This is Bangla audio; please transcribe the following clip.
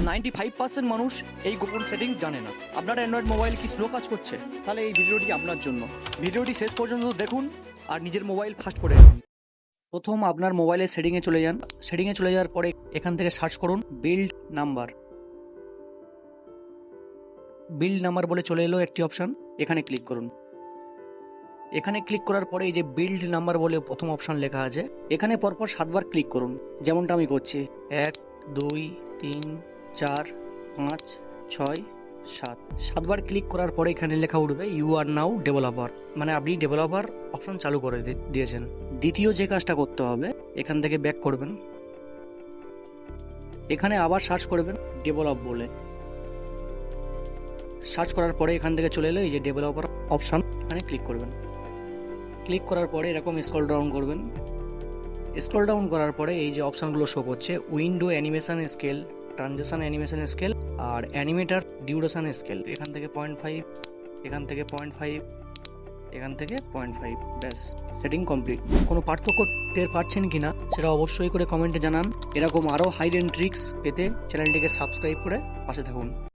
95% মানুষ এই গোপন সেটিংস জানে না। আপনার অ্যান্ড্রয়েড মোবাইল কি স্লো কাজ করছে? তাহলে এই ভিডিওটি আপনার জন্য। ভিডিওটি শেষ পর্যন্ত দেখুন আর নিজের মোবাইল ফাস্ট করে নিন। প্রথম আপনার মোবাইলের সেটিংয়ে চলে যান। সেটিংয়ে চলে যাওয়ার পরে এখান থেকে সার্চ করুন বিল্ড নাম্বার। বিল্ড নাম্বার বলে চলে এলো একটি অপশান, এখানে ক্লিক করুন। এখানে ক্লিক করার পরে এই যে বিল্ড নাম্বার বলে প্রথম অপশান লেখা আছে, এখানে পরপর 7বার ক্লিক করুন, যেমনটা আমি করছি। 1 2 3 4 5 6 7। 7বার ক্লিক করার পরে এখানে লেখা উঠবে ইউ আর নাও ডেভেলপার, মানে আপনি ডেভেলপার অপশন চালু করে দিয়েছেন। দ্বিতীয় যে কাজটা করতে হবে, এখান থেকে ব্যাক করবেন, এখানে আবার সার্চ করবেন ডেভেলপ বলে। সার্চ করার পরে এখান থেকে চলে এলো এই যে ডেভেলপার অপশন, এখানে ক্লিক করবেন। ক্লিক করার পরে এরকম স্ক্রল ডাউন করবেন। স্ক্রল ডাউন করার পরে এই যে অপশানগুলো শো করছে, window animation scale, transition animation scale আর অ্যানিমেটার ডিউরেশন স্কেল। এখান থেকে 0.5, এখান থেকে 0.5, এখান থেকে 0.5। ব্যাস, সেটিং কমপ্লিট। কোনো পার্থক্য টের পাচ্ছেন কিনা সেটা অবশ্যই করে কমেন্টে জানান। এরকম আরও হাইড অ্যান্ড ট্রিক্স পেতে চ্যানেলটিকে সাবস্ক্রাইব করে পাশে থাকুন।